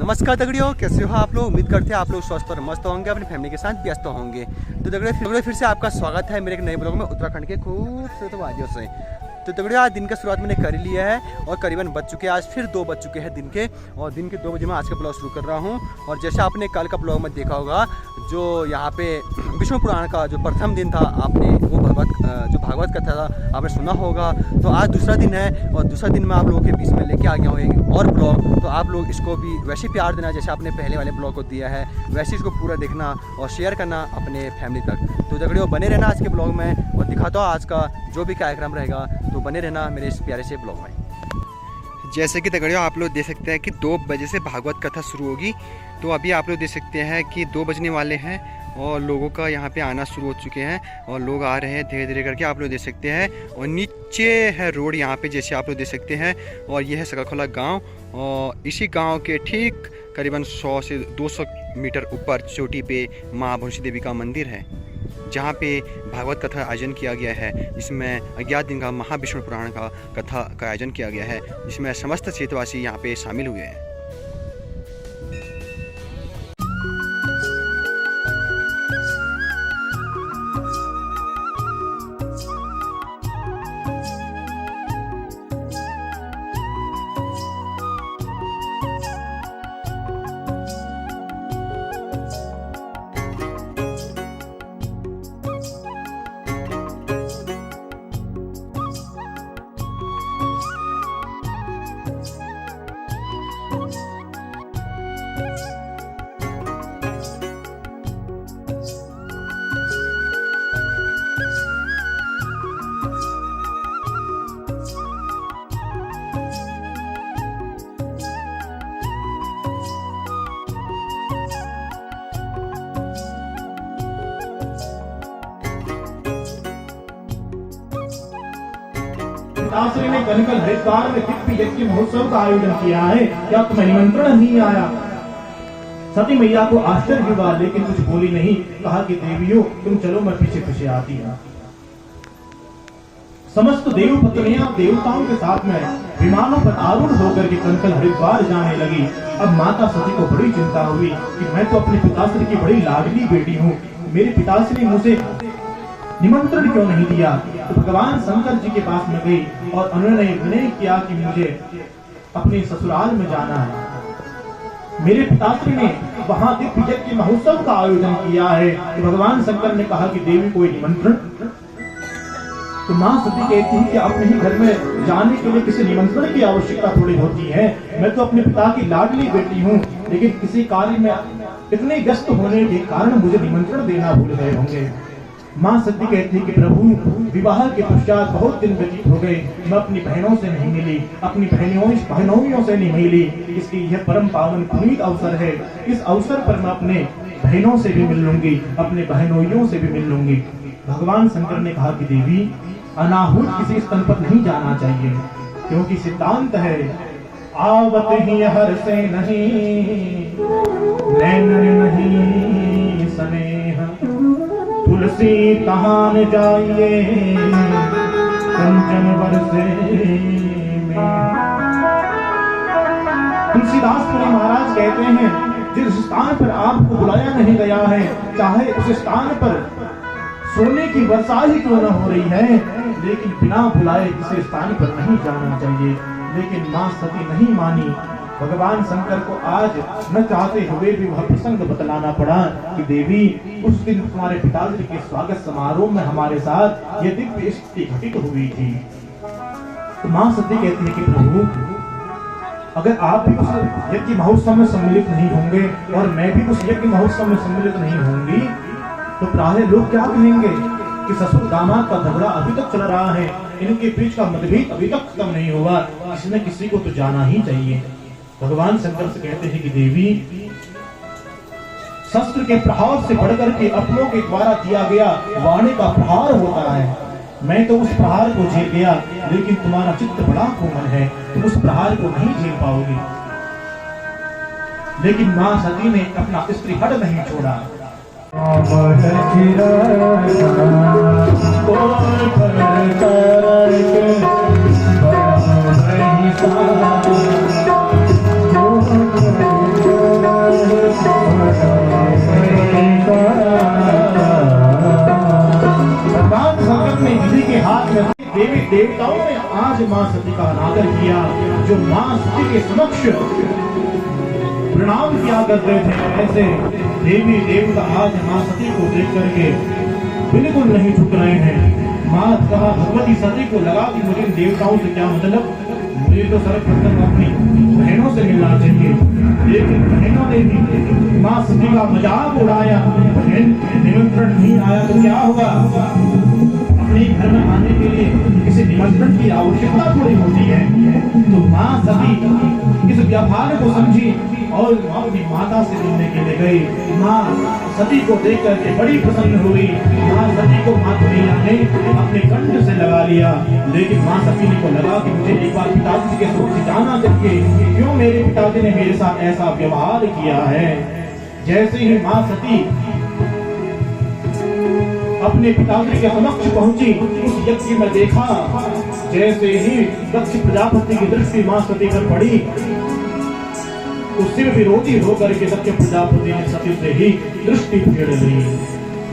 नमस्कार दगड़ियों, कैसे हो आप लोग। उम्मीद करते हैं आप लोग स्वस्थ और मस्त होंगे, अपनी फैमिली के साथ व्यस्त होंगे। तो दगड़ियों फिर से आपका स्वागत है मेरे एक नए ब्लॉग में उत्तराखंड के खूबसूरत वादियों से। तो दगड़ियों आज दिन का शुरुआत मैंने कर लिया है और करीबन बज चुके हैं, आज फिर 2 बज चुके हैं दिन के, और दिन के 2 बजे मैं आज का ब्लॉग शुरू कर रहा हूँ। और जैसे आपने कल का ब्लॉग में देखा होगा, जो यहाँ पे विष्णु पुराण का जो प्रथम दिन था, आपने वो भागवत कथा था आपने सुना होगा। तो आज दूसरा दिन है और दूसरा दिन मैं आप लोगों के बीच में लेके आ गया हूँ एक और ब्लॉग। तो आप लोग इसको भी वैसे प्यार देना जैसे आपने पहले वाले ब्लॉग को दिया है, वैसे इसको पूरा देखना और शेयर करना अपने फैमिली तक। तो दगड़ियों बने रहना आज के ब्लॉग में और दिखाता हूँ आज का जो भी कार्यक्रम रहेगा। तो बने रहना मेरे इस प्यारे से ब्लॉग में। जैसे कि दगड़ियों आप लोग देख सकते हैं कि 2 बजे से भागवत कथा शुरू होगी। तो अभी आप लोग देख सकते हैं कि 2 बजने वाले हैं और लोगों का यहाँ पे आना शुरू हो चुके हैं और लोग आ रहे हैं धीरे धीरे करके, आप लोग देख सकते हैं। और नीचे है रोड यहाँ पे, जैसे आप लोग देख सकते हैं। और ये है सकरखोला गांव, और इसी गांव के ठीक करीबन 100 से 200 मीटर ऊपर चोटी पे माँ भुवनेश्वरी देवी का मंदिर है, जहाँ पे भागवत कथा आयोजन किया गया है। इसमें 11 दिन का महाविष्णु पुराण का कथा का आयोजन किया गया है, जिसमें समस्त क्षेत्रवासी यहाँ पे शामिल हुए हैं। पिताश्री ने कनकल हरिद्वार में दिव्य यज्ञ महोत्सव का आयोजन किया है, क्या तुम्हें निमंत्रण नहीं आया? सती मैया को आश्चर्य हुआ, लेकिन कुछ बोली नहीं। कहा कि देवियों तुम चलो, मैं पीछे पीछे आती हूँ। समस्त देव पत्नियां देवताओं के साथ में विमानों पर आरूढ़ होकर के कनकल हरिद्वार जाने लगी। अब माता सती को बड़ी चिंता हुई कि मैं तो अपने पिताश्री की बड़ी लाडली बेटी हूँ, मेरे पिताश्री मुझे निमंत्रण क्यों नहीं दिया? तो भगवान शंकर जी के पास में गई और उन्होंने विनय किया कि मुझे अपने ससुराल में जाना है। मेरे पिताश्री ने वहां दिव्य यज्ञ महोत्सव का आयोजन किया है। तो भगवान शंकर ने कहा कि देवी कोई निमंत्रण? तो मां सती कहती है कि अपने ही घर में जाने के लिए किसी निमंत्रण की आवश्यकता थोड़ी होती है। मैं तो अपने पिता की लाडली बेटी हूँ, लेकिन किसी कार्य में इतने व्यस्त होने के कारण मुझे निमंत्रण देना भूल गए होंगे। मां सती कहती है कि प्रभु विवाह के पश्चात बहुत दिन व्यतीत हो गए, मैं अपनी बहनों से नहीं मिली, अपनी बहनोइयों से नहीं मिली, इसलिए यह परम पावन पुनीत अवसर है। इस अवसर पर मैं अपने बहनों से भी मिल लूंगी, अपने बहनोइयों से भी मिल लूंगी। भगवान शंकर ने कहा कि देवी अनाहुत किसी स्थल पर नहीं जाना चाहिए, क्योंकि सिद्धांत है आवत ही हर से नहीं, नैन नहीं स्नेह, तुलसी तहान जाइए कंचन बरसे में। तुलसीदास पुरी महाराज कहते हैं, जिस स्थान पर आपको बुलाया नहीं गया है, चाहे उस स्थान पर सोने की वर्षा ही क्यों न हो रही है, लेकिन बिना बुलाए किसी स्थान पर नहीं जाना चाहिए। लेकिन मां सती नहीं मानी। भगवान शंकर को आज न चाहते हुए भी वह प्रसंग बतलाना पड़ा कि देवी उस दिन तुम्हारे पिताजी के स्वागत समारोह में हमारे साथ यह दिव्य स्थिति घटित हुई थी। तो मां सती कहती है कि प्रभु अगर आप भी उस यज्ञ महोत्सव में सम्मिलित नहीं होंगे और मैं भी उस यज्ञ महोत्सव में सम्मिलित नहीं होंगी, तो प्रायः लोग क्या कहेंगे कि ससुर दामाद का झगड़ा अभी तक चल रहा है, इनके बीच का मतभेद अभी तक खत्म नहीं हुआ, किसी न किसी को तो जाना ही चाहिए। भगवान शंकर से कहते हैं कि देवी शस्त्र के प्रहार से बढ़कर के अपनों के द्वारा दिया गया वाणी का प्रहार होता है। मैं तो उस प्रहार को झेल गया, लेकिन तुम्हारा चित्त बड़ा कोमल है, तुम उस प्रहार को नहीं झेल पाओगे। लेकिन मां सती ने अपना स्त्री हट नहीं छोड़ा। आज माँ सती का अनादर किया। जो माँ सती के समक्ष प्रणाम किया करते थे, ऐसे देवी देवता आज माँ सती को देख करके बिल्कुल नहीं झुक रहे हैं। माँ कहा भगवती सती को लगा कि मुझे देवताओं से क्या मतलब, मुझे तो सर्वप्रथम अपनी बहनों से मिलना चाहिए। लेकिन बहनों ने भी माँ सती का मजाक उड़ाया। बहन निमंत्रण नहीं आया तो क्या होगा, अपने घर में आने के लिए किसी निमंत्रण की आवश्यकता थोड़ी होती है। तो माँ सती इस व्यवहार को समझी और अपनी माता से मिलने के लिए गई। माँ सती को देख करके बड़ी प्रसन्न हुई। माँ सती को माँ मैया ने अपने कंठ से लगा लिया। लेकिन माँ सती को लगा कि मुझे एक बार पिताजी के समक्ष जाना चाहिए, क्यों मेरे पिताजी ने मेरे साथ ऐसा व्यवहार किया है। जैसे ही माँ सती अपने पिताजी के समक्ष पहुंची, उस यज्ञ में देखा जैसे ही दक्ष प्रजापति की दृष्टि माँ सती पर पड़ी, उससे विरोधी होकर के दक्ष प्रजापति ने सती से ही दृष्टि फेर ली।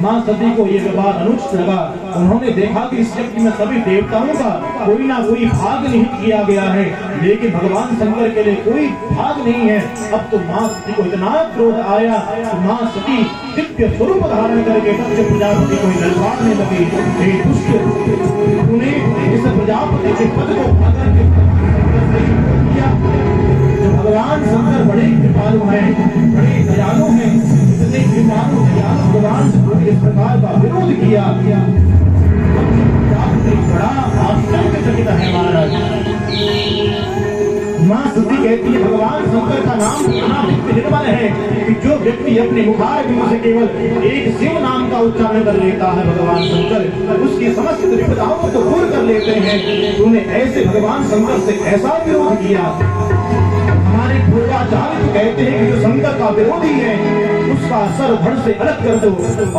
माँ सती को यह व्यवहार अनुचित लगा। उन्होंने देखा कि इस यज्ञ में सभी देवताओं का कोई ना कोई भाग निहित किया गया है, लेकिन भगवान शंकर के लिए कोई भाग नहीं है। अब तो माँ सती को इतना क्रोध आया कि माँ सती दिव्य स्वरूप धारण करके दक्ष प्रजापति को ललकारने लगी। हे दुष्ट, तूने इस प्रजापति के पद को खाकर जो भगवान शंकर बड़े कृपालु हैं, बड़े दयालु हैं, इतने कृपालु दयालु भगवान से इस प्रकार का विरोध किया। बड़ा आश्चर्यचकित है महाराज। माँ सती कहती है भगवान शंकर का नाम इतना निर्मल है कि जो व्यक्ति अपने मुखार बिंदु से केवल एक शिव नाम का उच्चारण कर लेता है भगवान शंकर उसकी समस्त विपदाओं को दूर कर लेते हैं। तूने ऐसे भगवान शंकर से ऐसा विरोध किया। हमारे पूर्वाचार्य तो कहते हैं कि जो शंकर का विरोधी है उसका सर धड़ से अलग कर दो,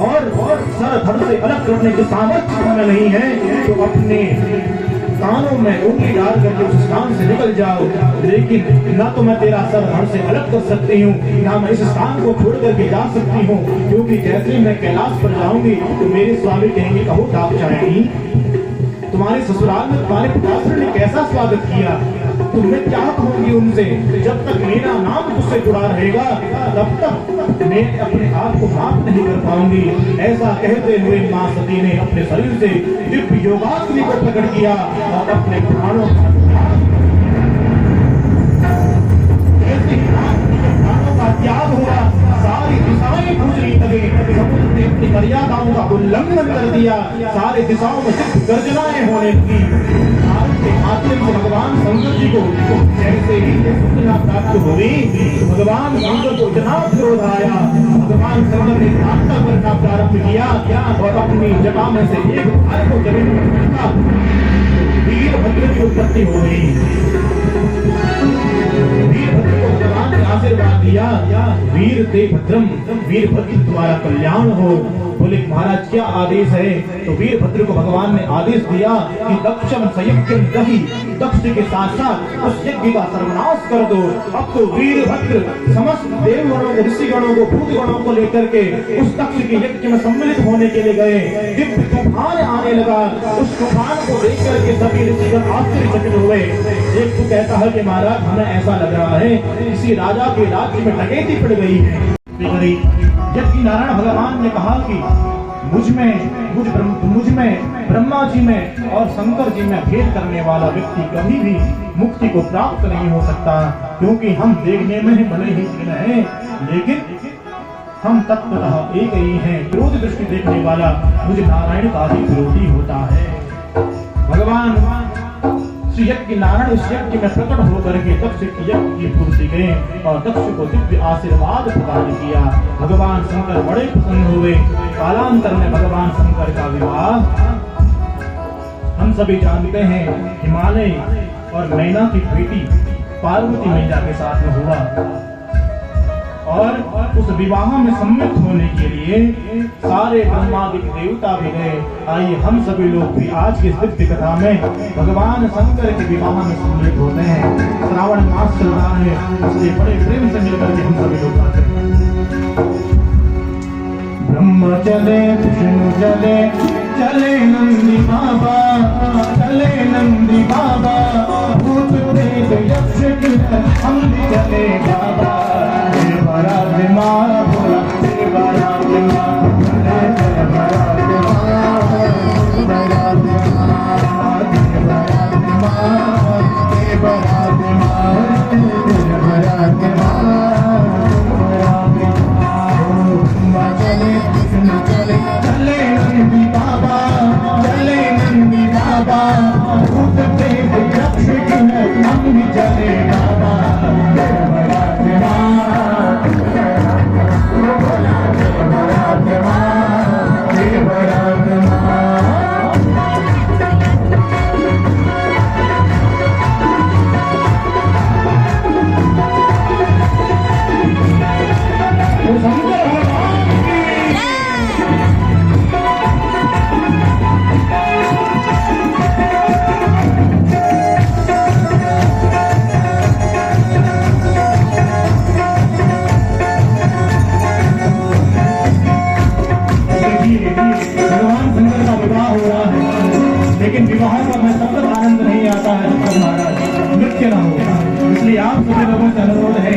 और सर धड़ से अलग करने की सामर्थ्य में नहीं है तो अपने कानों में उंगली डाल करके उस स्थान से निकल जाओ। लेकिन ना तो मैं तेरा सर धड़ से अलग कर सकती हूँ, ना मैं इस स्थान को छोड़ करके जा सकती हूँ, क्योंकि जैसे मैं कैलाश पर जाऊंगी तो मेरे स्वामी कहेंगे कहो दाक्षायणी, तुम्हारे ससुराल में तुम्हारे पिताश्री ने कैसा स्वागत किया, तुमने क्या कहूंगी उनसे। जब तक मेरा नाम तुझसे जुड़ा रहेगा तब तक मैं अपने आप को माफ नहीं कर पाऊंगी। ऐसा कहते हुए माँ सती ने अपने शरीर से दिव्य योगाग्नि को प्रकट किया और अपने प्राणों का त्याग हुआ। सारी दिशाएं पूजनी लगे, समुद्र ने अपनी मर्यादाओं का उल्लंघन कर दिया। सारी दिशाओं में सिर्फ गर्जनाएं होने लगी। के माध्यम से भगवान शंकर जी को जैसे ही सूचना प्राप्त हुई तो भगवान शंकर को इतना क्रोध आया। भगवान शंकर ने प्रार्थना करना प्रारंभ किया और अपनी जटा में से एक भार को जमीन में फेंका। वीरभद्र की उत्पत्ति हो गई। वीरभद्र को भगवान ने आशीर्वाद दिया, वीर ते भद्रम, वीरभद्र तुम्हारा कल्याण हो। बोले महाराज क्या आदेश है? तो वीरभद्र को भगवान ने आदेश दिया कि दक्षम संयज्ञम दही, दक्ष के साथ साथ उस यज्ञ का सर्वनाश कर दो। अब तो वीरभद्र समस्त देवगणों को, ऋषिगणों को, भूतगणों को लेकर के उस दक्ष के यज्ञ में सम्मिलित होने के लिए गए। दिव्य तूफान आने लगा। उस तूफान को देख करके सभी ऋषिगण आश्चर्यचकित हुए। एक तो कहता है कि महाराज हमें ऐसा लग रहा है किसी राजा के राज्य में डकैती पड़ गई है। जबकि नारायण भगवान ने कहा कि मुझ में ब्रह्मा जी में और शंकर जी में भेद करने वाला व्यक्ति कभी भी मुक्ति को प्राप्त नहीं हो सकता, क्योंकि हम देखने में भले ही भिन्न हैं लेकिन हम तत्वतः एक ही हैं। विरोध दृष्टि देखने वाला मुझे नारायण का ही विरोधी होता है। भगवान श्री यज्ञ नारायण इस यज्ञ में प्रकट होकर के दक्ष की यज्ञ की पूर्ति गए और दक्ष को दिव्य आशीर्वाद प्रदान किया। भगवान शंकर बड़े प्रसन्न हुए। कालांतर में भगवान शंकर का विवाह हम सभी जानते हैं हिमालय और मैना की बेटी पार्वती मैया के साथ में हुआ। और उस विवाह में सम्मिलित होने के लिए सारे ब्रह्मादिक देवता भी गए। आइए हम सभी लोग भी आज की दिव्य कथा में भगवान शंकर के विवाह में सम्मिलित होते हैं। श्रावण मास चल रहा है, इसलिए बड़े प्रेम से मिलकर के हम सभी लोग आते हैं। ब्रह्म चले विष्णु चले, चले नंदी बाबा। चले नंदी बाबा, भूत प्रेत यक्ष किन्नर हम भी चले बाबा। देवरा दिमाग भोला, देवरा दिमाग, देवरा दिमाग, देवरा दिमाग, देवरा दिमाग, देवरा दिमाग, देवरा दिमाग, चले चले चले नंदी बाबा, चले नंदी बाबा, भूत प्रेत यक्ष किन्नर हम भी चले बाबा। देवरा दिमाग, देवरा दिमाग, देवरा दिमाग। भगवान शंकर का विवाह हो रहा है, लेकिन विवाह का मैं तब तक आनंद नहीं आता है जब तक महाराज नृत्य न हो। इसलिए आप सभी लोगों से अनुरोध है,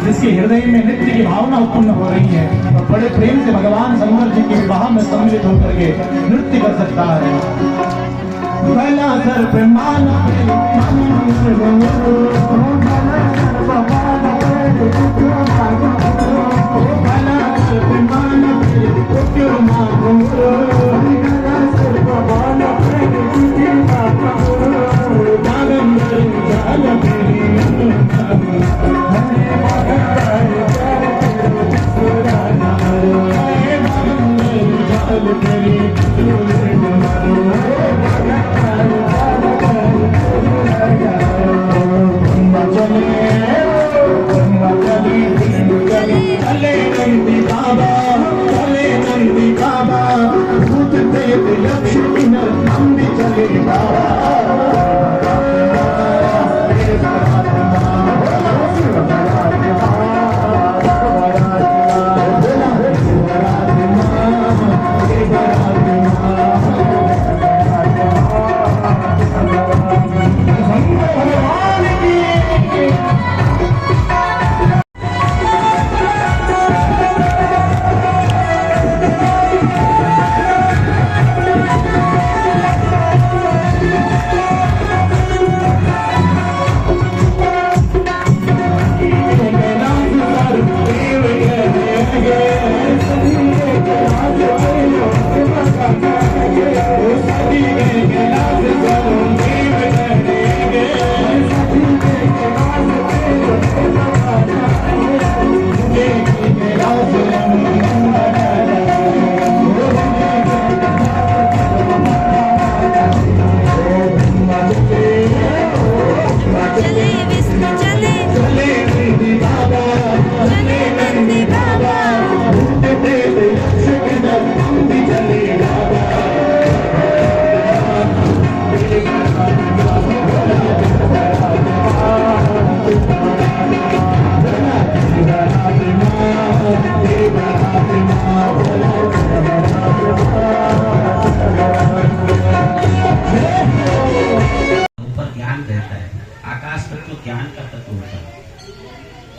जिसके हृदय में नृत्य की भावना उत्पन्न हो रही है, तो बड़े प्रेम से भगवान शंकर जी के विवाह में सम्मिलित होकर के नृत्य कर सकता है। पहला सर पे माला, चले नंदी बाबा, चले नंदी बाबा, भूत प्रेत यक्ष किन्नर हम भी चले बाबा।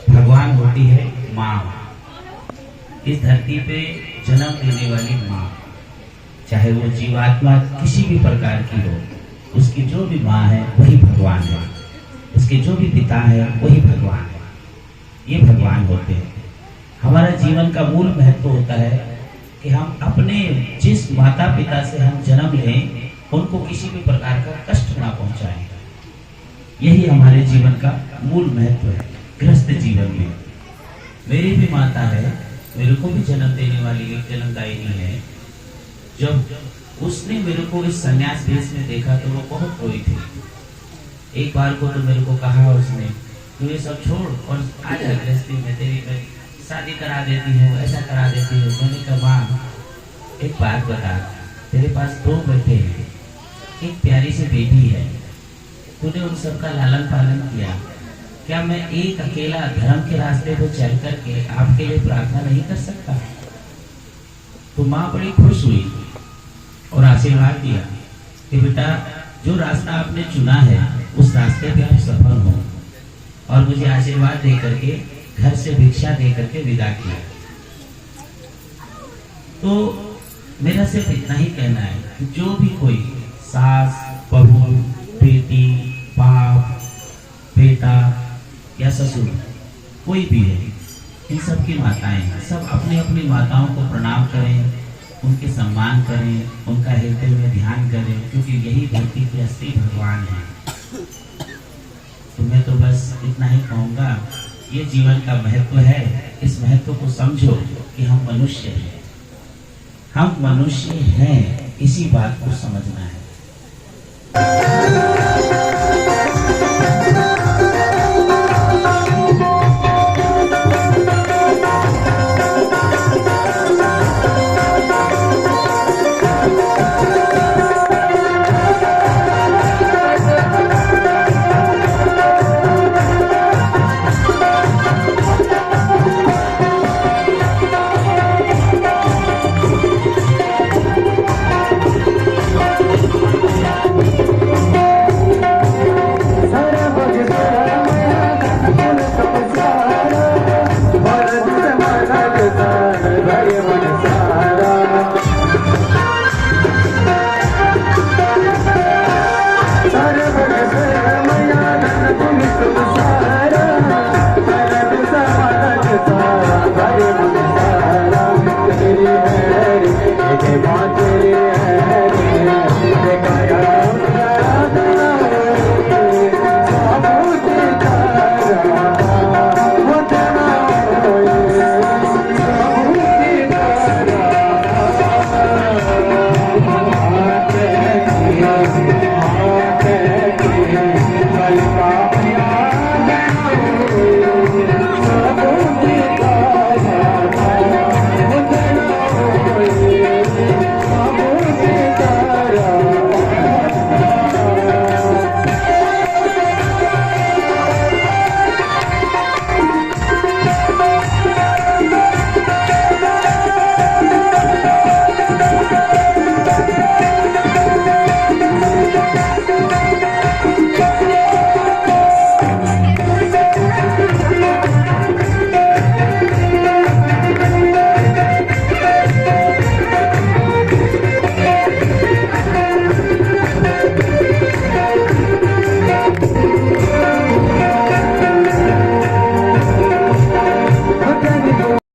भगवान होती है माँ, इस धरती पे जन्म देने वाली माँ, चाहे वो जीवात्मा किसी भी प्रकार की हो, उसकी जो भी माँ है वही भगवान है, उसके जो भी पिता है वही भगवान है। ये भगवान होते हैं। हमारा जीवन का मूल महत्व होता है कि हम अपने जिस माता पिता से हम जन्म लें उनको किसी भी प्रकार का कष्ट ना पहुंचाएं। यही हमारे जीवन का मूल महत्व है। गृहस्थ जीवन में मेरी भी माता है, मेरे को भी जन्म देने वाली एक जन्मदायिनी है। जब उसने मेरे को इस संन्यास भेष में देखा तो वो बहुत रोई थी। एक बार को तो मेरे को कहा उसने, तू ये सब छोड़ और आ जा गृहस्थी में, तेरी मैं शादी करा देती हूँ, ऐसा करा देती हूँ। मैंने कहा माँ एक बात बता, तेरे पास 2 बेटे हैं, एक प्यारी सी बेटी है, तूने उन सबका लालन पालन किया, क्या मैं एक अकेला धर्म के रास्ते पर चल करके आपके लिए प्रार्थना नहीं कर सकता? तो माँ बड़ी खुश हुई और आशीर्वाद दिया कि बेटा जो रास्ता आपने चुना है उस रास्ते पे आप सफल हो। और मुझे आशीर्वाद दे करके, घर से भिक्षा दे करके विदा किया। तो मेरा सिर्फ इतना ही कहना है कि जो भी कोई सास, बहू, बेटी, बाप, बेटा या ससुर कोई भी है, इन सब की माताएं हैं, सब अपनी अपनी माताओं को प्रणाम करें, उनके सम्मान करें, उनका हृदय में ध्यान करें, क्योंकि यही धरती के असली भगवान है। तो मैं तो बस इतना ही कहूँगा, ये जीवन का महत्व है। इस महत्व को समझो कि हम मनुष्य हैं, हम मनुष्य हैं, इसी बात को समझना है।